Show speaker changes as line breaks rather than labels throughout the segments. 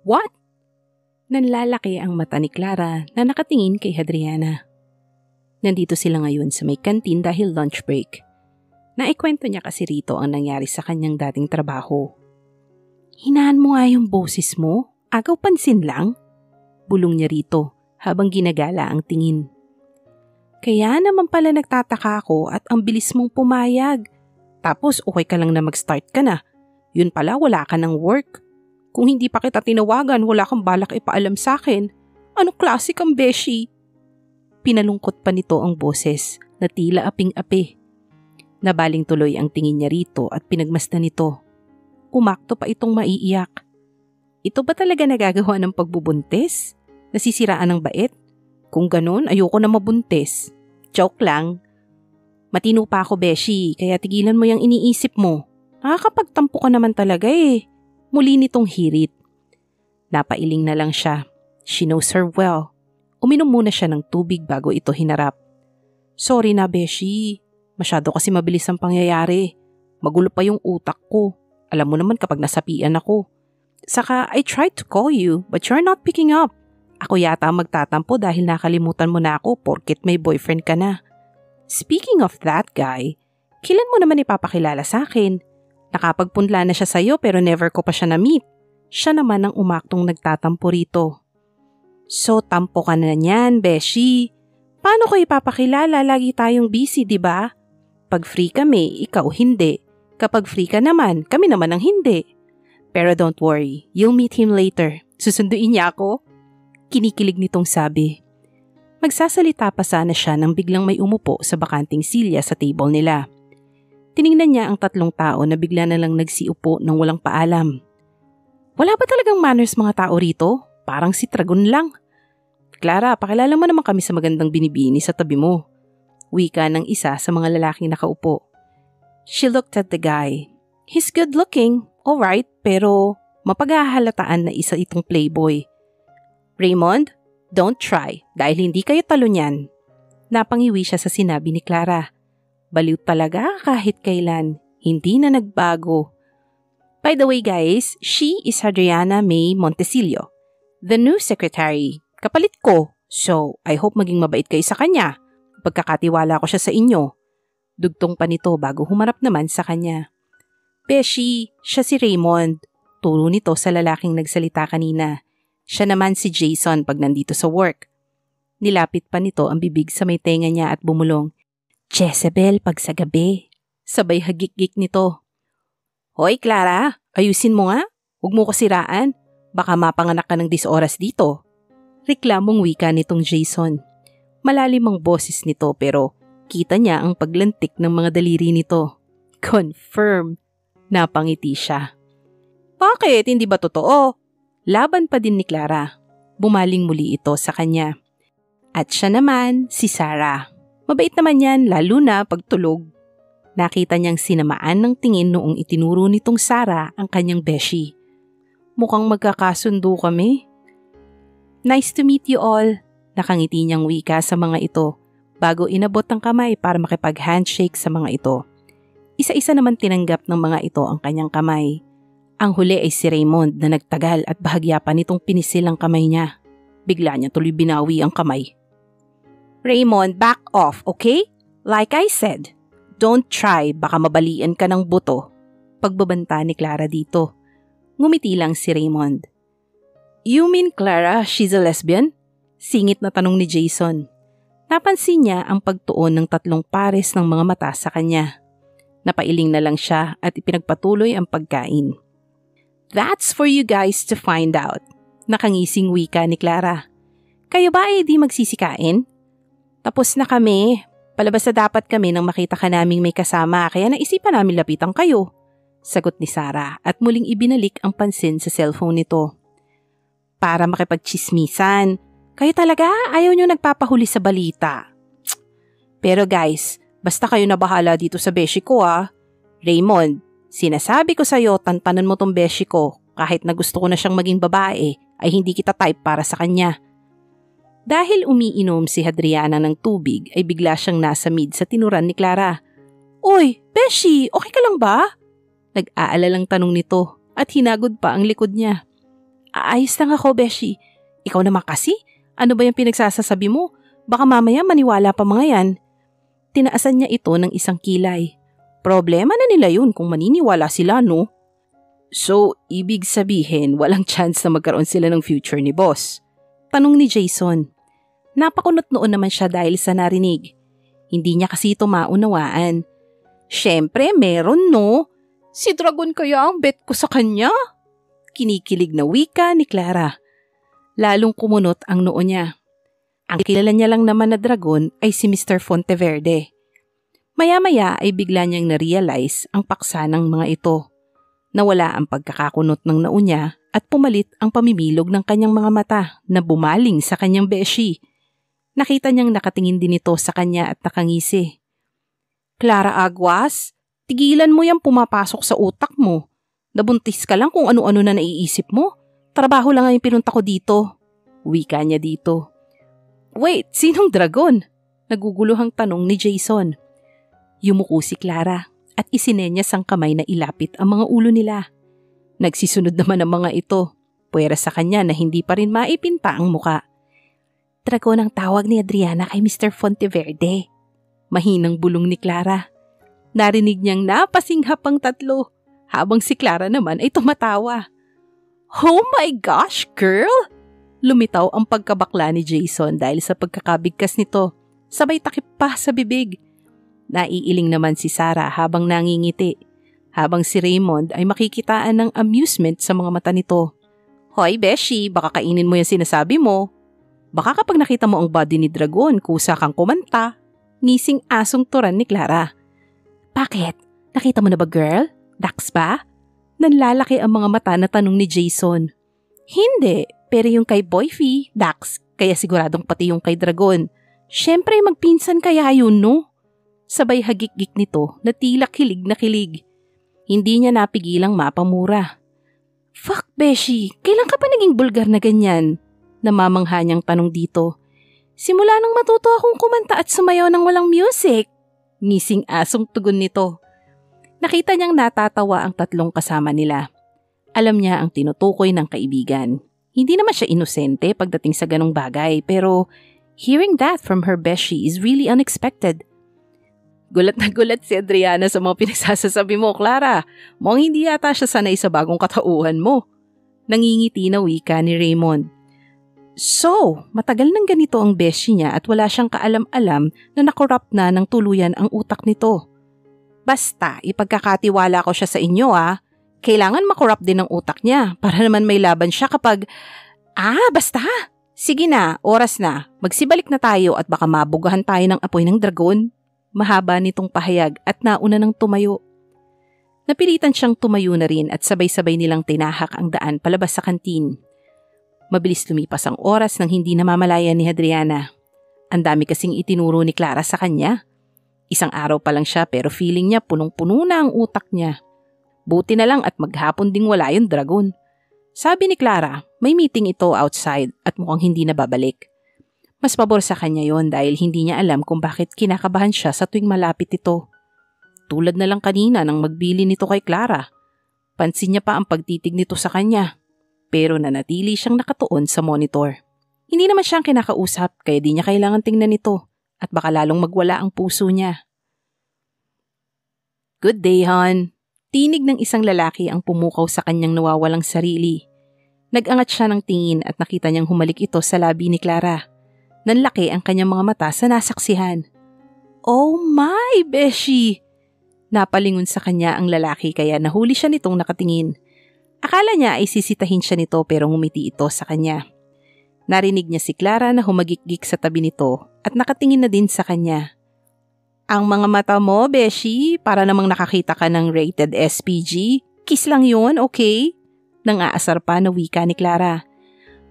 What? Nanlalaki ang mata ni Clara na nakatingin kay Hadriana. Nandito sila ngayon sa may kantin dahil lunch break. Naikwento niya kasi rito ang nangyari sa kanyang dating trabaho. Hinaan mo nga yung boses mo, agaw pansin lang. Bulong niya rito habang ginagala ang tingin. Kaya naman pala nagtataka ako at ang bilis mong pumayag. Tapos okay ka lang na mag-start ka na. Yun pala wala ka ng work. Kung hindi pa kita tinawagan, wala kang balak ipaalam sa akin. Ano klase kang beshi? Pinalungkot pa nito ang boses na tila aping-api. Nabaling tuloy ang tingin niya rito at pinagmasdan nito. Umakto pa itong maiiyak. Ito ba talaga nagagawa ng pagbubuntis? Nasisiraan ng bait? Kung ganun, ayoko na mabuntis. Joke lang. Matino pa ako, beshi, kaya tigilan mo yung iniisip mo. Nakakapagtampo ka naman talaga eh. Muli nitong hirit. Napailing na lang siya. She knows her well. Uminom muna siya ng tubig bago ito hinarap. Sorry na, beshi. Masyado kasi mabilis ang pangyayari. Magulo pa yung utak ko. Alam mo naman kapag nasapian ako. Saka I tried to call you but you're not picking up. Ako yata magtatampo dahil nakalimutan mo na ako porket may boyfriend ka na. Speaking of that guy, kailan mo naman ipapakilala sa akin? Nakapagpunla na siya sa'yo pero never ko pa siya na-meet. Siya naman ang umaktong nagtatampo rito. So tampo ka na niyan, beshi. Paano ko ipapakilala? Lagi tayong busy, di ba? Pag free kami, ikaw hindi. Kapag free ka naman, kami naman ang hindi. Pero don't worry, you'll meet him later. Susunduin niya ako? Kinikilig nitong sabi. Magsasalita pa sana siya nang biglang may umupo sa bakanting silya sa table nila. Tiningnan niya ang 3 tao na bigla na lang nagsiupo nang walang paalam. Wala ba talagang manners mga tao rito? Parang si Dragon lang. Clara, pakilala mo naman kami sa magandang binibini sa tabi mo. Wika ng isa sa mga lalaking nakaupo. She looked at the guy. He's good looking, alright, pero mapaghahalataan na isa itong playboy. Raymond, don't try dahil hindi kayo talo niyan. Napangiwi siya sa sinabi ni Clara. Baliw talaga kahit kailan, hindi na nagbago. By the way guys, she is Hadriana May Montesillo, the new secretary. Kapalit ko, so I hope maging mabait kayo sa kanya. Pagkakatiwala ko siya sa inyo. Dugtong pa nito bago humarap naman sa kanya. Beshi, siya si Raymond. Turo nito sa lalaking nagsalita kanina. Siya naman si Jason pag nandito sa work. Nilapit pa nito ang bibig sa may tenga niya at bumulong. Jezebel pag sa gabi. Sabay hagik-gik nito. Hoy Clara, ayusin mo nga. Huwag mo ko siraan. Baka mapanganak ka ng 10 oras dito. Reklamong wika nitong Jason. Malalim ang boses nito pero kita niya ang paglantik ng mga daliri nito. Confirm. Napangiti siya. Bakit? Hindi ba totoo? Laban pa din ni Clara. Bumaling muli ito sa kanya. At siya naman, si Sarah. Mabait naman yan lalo na pagtulog. Nakita niyang sinamaan ng tingin noong itinuro nitong Sarah ang kanyang beshi. Mukhang magkakasundo kami. Nice to meet you all. Nakangiti niyang wika sa mga ito bago inabot ang kamay para makipag-handshake sa mga ito. Isa-isa naman tinanggap ng mga ito ang kanyang kamay. Ang huli ay si Raymond na nagtagal at bahagya pa nitong pinisil ang kamay niya. Bigla niya tuloy binawi ang kamay. Raymond, back off, okay? Like I said, don't try, baka mabalian ka ng buto. Pagbabanta ni Clara dito. Ngumiti lang si Raymond. You mean Clara, she's a lesbian? Singit na tanong ni Jason. Napansin niya ang pagtuon ng 3 pares ng mga mata sa kanya. Napailing na lang siya at ipinagpatuloy ang pagkain. That's for you guys to find out. Nakangising wika ni Clara. Kayo ba ay di magsisikain? Tapos na kami. Palabas na dapat kami nang makita ka naming may kasama kaya naisipan namin lapitan kayo. Sagot ni Sarah at muling ibinalik ang pansin sa cellphone nito. Para makipagchismisan. Kayo talaga ayaw nyo nagpapahuli sa balita. Pero guys, basta kayo na bahala dito sa beshi ko ah. Raymond, sinasabi ko sa'yo tantanan mo tong beshi ko. Kahit na gusto ko na siyang maging babae ay hindi kita type para sa kanya. Dahil umiinom si Hadriana ng tubig ay bigla siyang nasa mid sa tinuran ni Clara. Uy, beshi, okay ka lang ba? Nag-aalalang tanong nito at hinagod pa ang likod niya. Ayos lang ako, Beshi. Ikaw naman kasi? Ano ba yung pinagsasasabi mo? Baka mamaya maniwala pa mga yan. Tinaasan niya ito ng isang kilay. Problema na nila yun kung maniniwala sila, no? So, ibig sabihin walang chance na magkaroon sila ng future ni boss? Tanong ni Jason. Napakunot noon naman siya dahil sa narinig. Hindi niya kasi ito maunawaan. Syempre, meron, no? Si Dragon kaya ang bet ko sa kanya? Kinikilig na wika ni Clara. Lalong kumunot ang noo niya. Ang kilala niya lang naman na dragon ay si Mr. Fonteverde. Maya-maya ay bigla niyang na-realize ang paksa ng mga ito. Nawala ang pagkakakunot ng noo niya at pumalit ang pamimilog ng kanyang mga mata na bumaling sa kanyang beshi. Nakita niyang nakatingin din ito sa kanya at nakangisi. Clara Aguas, tigilan mo yung pumapasok sa utak mo. Nabuntis ka lang kung ano-ano na naiisip mo. Trabaho lang ang pinunta ko dito. Wika niya dito. Wait, sinong dragon? Naguguluhang tanong ni Jason. Yumuko si Clara at isinenyas ang kamay na ilapit ang mga ulo nila. Nagsisunod naman ang mga ito, puwera sa kanya na hindi pa rin maipinta ang muka. Dragon ang tawag ni Adriana kay Mr. Fonteverde. Mahinang bulong ni Clara. Narinig niyang napasinghap ang tatlo, habang si Clara naman ay tumatawa. Oh my gosh, girl! Lumitaw ang pagkabakla ni Jason dahil sa pagkakabigkas nito, sabay takip pa sa bibig. Naiiling naman si Sarah habang nangingiti, habang si Raymond ay makikitaan ng amusement sa mga mata nito. Hoy Beshi, baka kainin mo yung sinasabi mo. Baka kapag nakita mo ang body ni Dragon, kusa kang kumanta. Ngising asong turan ni Clara. Bakit? Nakita mo na ba, girl? Dax ba? Nanlalaki ang mga mata na tanong ni Jason. Hindi, pero yung kay Boyfie, Dax, kaya siguradong pati yung kay Dragon. Siyempre magpinsan kaya yun, no? Sabay hagik-gik nito na tila kilig na kilig. Hindi niya napigilang mapamura. Fuck, Beshi, kailan ka pa naging bulgar na ganyan? Namamangha niyang tanong dito. Simula nang matuto akong kumanta at sumayaw ng walang music. Ngising asong tugon nito. Nakita niyang natatawa ang tatlong kasama nila. Alam niya ang tinutukoy ng kaibigan. Hindi naman siya inosente pagdating sa ganong bagay, pero hearing that from her beshi is really unexpected. Gulat na gulat si Adriana sa mga pinagsasasabi mo, Clara. Mukhang hindi yata siya sanay sa bagong katauhan mo. Nangingiti na wika ni Raymond. So, matagal nang ganito ang beshi niya at wala siyang kaalam-alam na nakorrupt na ng tuluyan ang utak nito. Basta, ipagkakatiwala ko siya sa inyo Kailangan makorrupt din ang utak niya para naman may laban siya kapag… basta! Sige na, oras na. Magsibalik na tayo at baka mabugahan tayo ng apoy ng dragon. Mahaba nitong pahayag at nauna ng tumayo. Napilitan siyang tumayo na rin at sabay-sabay nilang tinahak ang daan palabas sa kantin. Mabilis lumipas ang oras nang hindi namamalayan ni Adriana. Ang dami kasing itinuro ni Clara sa kanya. Isang araw pa lang siya pero feeling niya punong-puno na ang utak niya. Buti na lang at maghapon ding wala yung dragon. Sabi ni Clara, may meeting ito outside at mukhang hindi na babalik. Mas pabor sa kanya yon dahil hindi niya alam kung bakit kinakabahan siya sa tuwing malapit ito. Tulad na lang kanina nang magbili nito kay Clara. Pansin niya pa ang pagtitig nito sa kanya. Pero nanatili siyang nakatuon sa monitor. Hindi naman siyang kinakausap kaya di niya kailangan tingnan ito at baka lalong magwala ang puso niya. Good day, hon. Tinig ng isang lalaki ang pumukaw sa kanyang nawawalang sarili. Nag-angat siya ng tingin at nakita niyang humalik ito sa labi ni Clara. Nanlaki ang kanyang mga mata sa nasaksihan. Oh my, Beshi! Napalingon sa kanya ang lalaki kaya nahuli siya nitong nakatingin. Akala niya ay sisitahin siya nito pero ngumiti ito sa kanya. Narinig niya si Clara na humagikgik sa tabi nito at nakatingin na din sa kanya. Ang mga mata mo, Beshi, para namang nakakita ka ng rated SPG. Kiss lang yun, okay? Nang-aasar pa na wika ni Clara.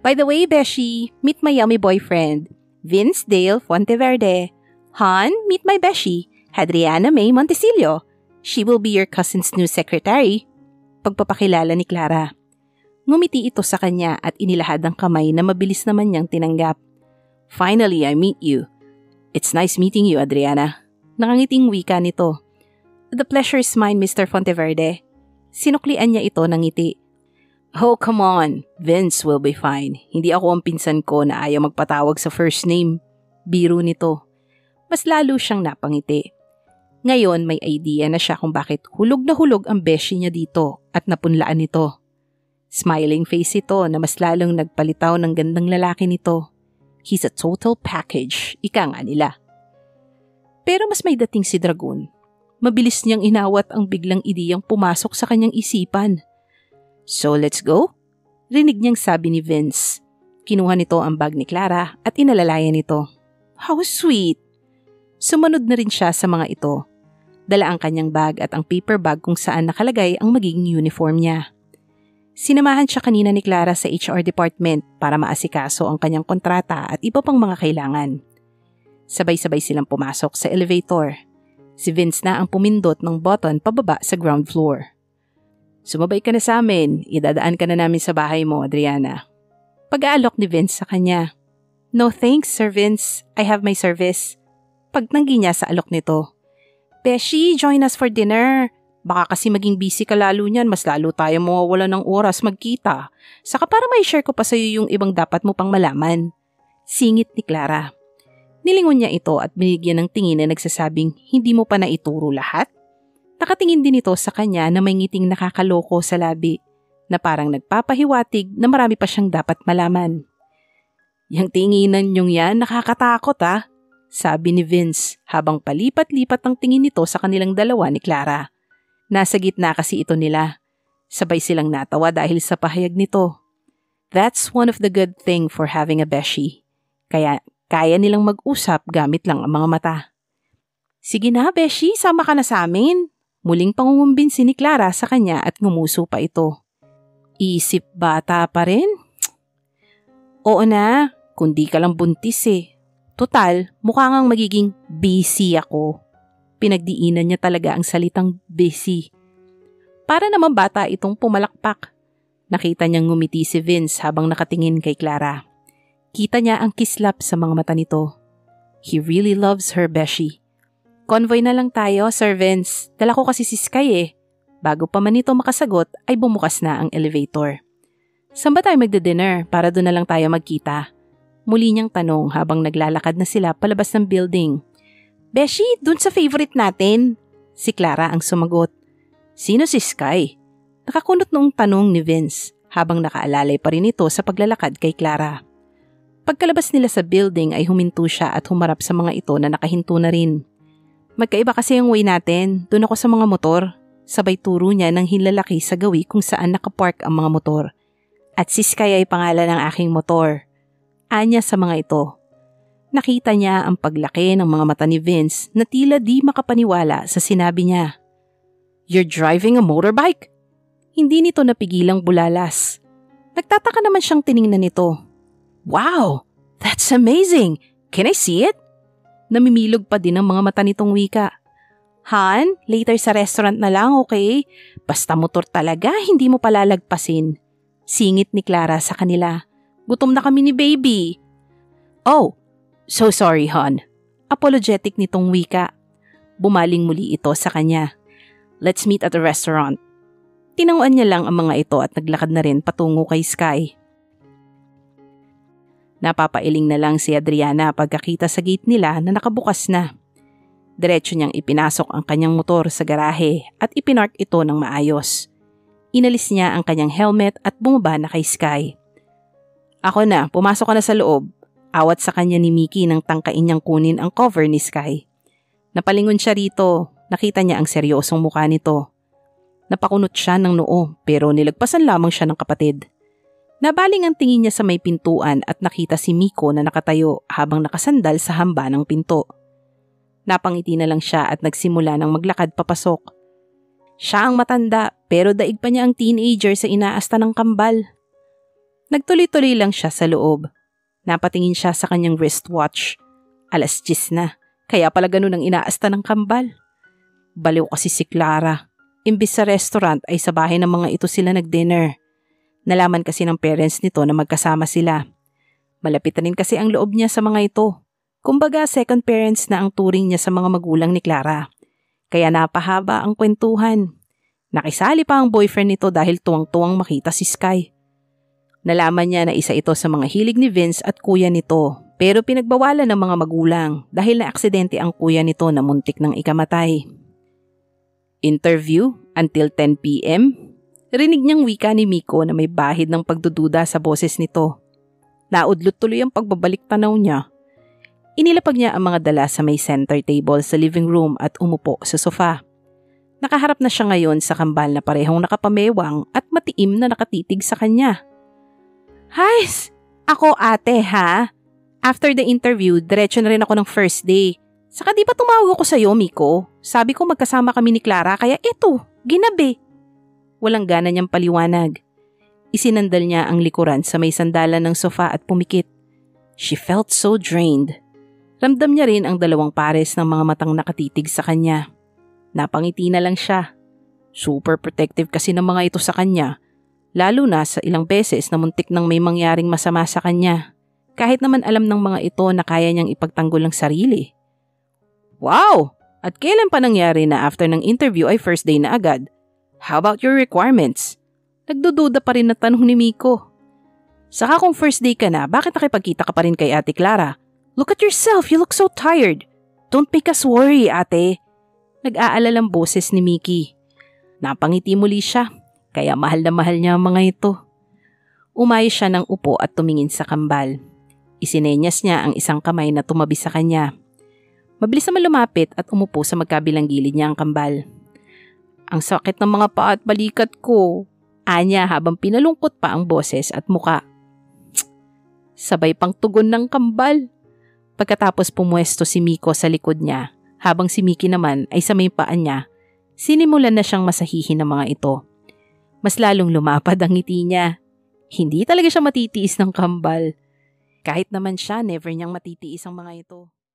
By the way, Beshi, meet my yummy boyfriend, Vince Dale Fonteverde. Han, meet my Beshi, Adriana May Montesilio. She will be your cousin's new secretary. Pagpapakilala ni Clara. Ngumiti ito sa kanya at inilahad ang kamay na mabilis naman niyang tinanggap. Finally, I meet you. It's nice meeting you, Adriana. Nakangiting wika nito. The pleasure is mine, Mr. Fonteverde. Sinuklian niya ito ng ngiti. Oh, come on. Vince will be fine. Hindi ako ang pinsan ko na ayaw magpatawag sa first name. Biro nito. Mas lalo siyang napangiti. Ngayon may idea na siya kung bakit hulog na hulog ang beshi niya dito at napunlaan nito. Smiling face ito na mas lalong nagpalitaw ng gandang lalaki nito. He's a total package, ika nga nila. Pero mas may dating si Dragon. Mabilis niyang inawat ang biglang ideyang pumasok sa kanyang isipan. So let's go? Rinig niyang sabi ni Vince. Kinuha nito ang bag ni Clara at inalalayan nito. How sweet! Sumunod na rin siya sa mga ito. Dala ang kanyang bag at ang paper bag kung saan nakalagay ang magiging uniform niya. Sinamahan siya kanina ni Clara sa HR department para maasikaso ang kanyang kontrata at iba pang mga kailangan. Sabay-sabay silang pumasok sa elevator. Si Vince na ang pumindot ng button pababa sa ground floor. Sumabay ka na sa amin, idadaan ka na namin sa bahay mo, Adriana. Pag-aalok ni Vince sa kanya. No thanks, Sir Vince. I have my service. Pagtanggi niya sa alok nito. Beshi, join us for dinner. Baka kasi maging busy ka lalo niyan, mas lalo tayo mawawala ng oras magkita. Saka para may share ko pa sa'yo yung ibang dapat mo pang malaman. Singit ni Clara. Nilingon niya ito at binigyan ng tingin na nagsasabing hindi mo pa naituro lahat. Nakatingin din ito sa kanya na may ngiting nakakaloko sa labi na parang nagpapahiwatig na marami pa siyang dapat malaman. Yang tinginan niyong yan nakakatakot ah, sabi ni Vince habang palipat-lipat ang tingin nito sa kanilang dalawa ni Clara. Nasa gitna kasi ito nila. Sabay silang natawa dahil sa pahayag nito. That's one of the good thing for having a beshi. Kaya kaya nilang mag-usap gamit lang ang mga mata. Sige na, beshi, sama ka na sa amin. Muling pangungumbinsi ni Clara sa kanya at ngumuso pa ito. Isip bata pa rin? Oo na, kundi ka lang buntis eh. Total, mukha ngang magiging busy ako. Pinagdiinan niya talaga ang salitang busy. Para naman bata itong pumalakpak. Nakita niyang ngumiti si Vince habang nakatingin kay Clara. Kita niya ang kislap sa mga mata nito. He really loves her, beshi. Convoy na lang tayo, Sir Vince. Dala ko kasi si Sky eh. Bago pa man ito makasagot ay bumukas na ang elevator. Saan ba tayo magde-dinner para doon na lang tayo magkita? Muli niyang tanong habang naglalakad na sila palabas ng building. Beshi, doon sa favorite natin. Si Clara ang sumagot. Sino si Sky? Nakakunot noong tanong ni Vince habang nakaalalay pa rin ito sa paglalakad kay Clara. Pagkalabas nila sa building ay huminto siya at humarap sa mga ito na nakahinto na rin. Magkaiba kasi yung way natin, doon ako sa mga motor. Sabay turo niya ng hinlalaki sa gawi kung saan nakapark ang mga motor. At si Sky ay pangalan ng aking motor. Anya sa mga ito. Nakita niya ang paglaki ng mga mata ni Vince na tila di makapaniwala sa sinabi niya. You're driving a motorbike? Hindi nito napigilang bulalas. Nagtataka naman siyang tiningnan nito. Wow! That's amazing! Can I see it? Namimilog pa din ang mga mata nitong wika. Han, later sa restaurant na lang, okay? Basta motor talaga, hindi mo palalagpasin. Singit ni Clara sa kanila. Gutom na kami ni baby. Oh, so sorry, Han. Apologetic nitong wika. Bumaling muli ito sa kanya. Let's meet at the restaurant. Tinanguan niya lang ang mga ito at naglakad na rin patungo kay Sky. Napapailing na lang si Adriana pagkakita sa gate nila na nakabukas na. Diretso niyang ipinasok ang kanyang motor sa garahe at ipinark ito ng maayos. Inalis niya ang kanyang helmet at bumaba na kay Sky. Ako na, pumasok ka na sa loob. Awat sa kanya ni Mickey nang tangkain niyang kunin ang cover ni Sky. Napalingon siya rito, nakita niya ang seryosong mukha nito. Napakunot siya ng noo pero nilagpasan lamang siya ng kapatid. Nabaling ang tingin niya sa may pintuan at nakita si Miko na nakatayo habang nakasandal sa hamba ng pinto. Napangiti na lang siya at nagsimula ng maglakad papasok. Siya ang matanda pero daig pa niya ang teenager sa inaasta ng kambal. Nagtuloy-tuloy lang siya sa loob. Napatingin siya sa kanyang wristwatch. 10:00 na, kaya pala ganun ang inaasta ng kambal. Baliw kasi si Clara. Imbis sa restaurant ay sa bahay ng mga ito sila nag-dinner. Nalaman kasi ng parents nito na magkasama sila. Malapit na rin kasi ang loob niya sa mga ito. Kumbaga second parents na ang turing niya sa mga magulang ni Clara. Kaya napahaba ang kwentuhan. Nakisali pa ang boyfriend nito dahil tuwang-tuwang makita si Sky. Nalaman niya na isa ito sa mga hilig ni Vince at kuya nito, pero pinagbawalan ng mga magulang dahil na-aksidente ang kuya nito na muntik ng ikamatay. Interview until 10 p.m. Rinig niyang wika ni Miko na may bahid ng pagdududa sa boses nito. Naudlot tuloy ang pagbabalik tanaw niya. Inilapag niya ang mga dala sa may center table sa living room at umupo sa sofa. Nakaharap na siya ngayon sa kambal na parehong nakapamewang at matiim na nakatitig sa kanya. Hays! Ako ate ha? After the interview, diretso na rin ako ng first day. Saka di ba tumawag ako sa'yo, Miko? Sabi ko magkasama kami ni Clara kaya eto, ginabi. Walang gana niyang paliwanag. Isinandal niya ang likuran sa may sandalan ng sofa at pumikit. She felt so drained. Ramdam niya rin ang dalawang pares ng mga matang nakatitig sa kanya. Napangiti na lang siya. Super protective kasi ng mga ito sa kanya. Lalo na sa ilang beses na muntik nang may mangyaring masama sa kanya. Kahit naman alam ng mga ito na kaya niyang ipagtanggol ang sarili. Wow! At kailan pa nangyari na after ng interview ay first day na agad? How about your requirements? Nagdududa pa rin na tanong ni Miko. Saka kung first day ka na, bakit nakipagkita ka pa rin kay Ate Clara? Look at yourself, you look so tired. Don't make us worry, ate. Nag-aalalang boses ni Mickey. Napangiti muli siya, kaya mahal na mahal niya ang mga ito. Umayos siya ng upo at tumingin sa kambal. Isinenyas niya ang isang kamay na tumabi sa kanya. Mabilis naman lumapit at umupo sa magkabilang gilid niya ang kambal. Ang sakit ng mga paa at balikat ko, anya habang pinalungkot pa ang boses at muka. Sabay pang tugon ng kambal. Pagkatapos pumuesto si Miko sa likod niya, habang si Mickey naman ay sa may paan niya, sinimulan na siyang masahihin ng mga ito. Mas lalong lumapad ang ngiti niya. Hindi talaga siya matitiis ng kambal. Kahit naman siya, never niyang matitiis ang mga ito.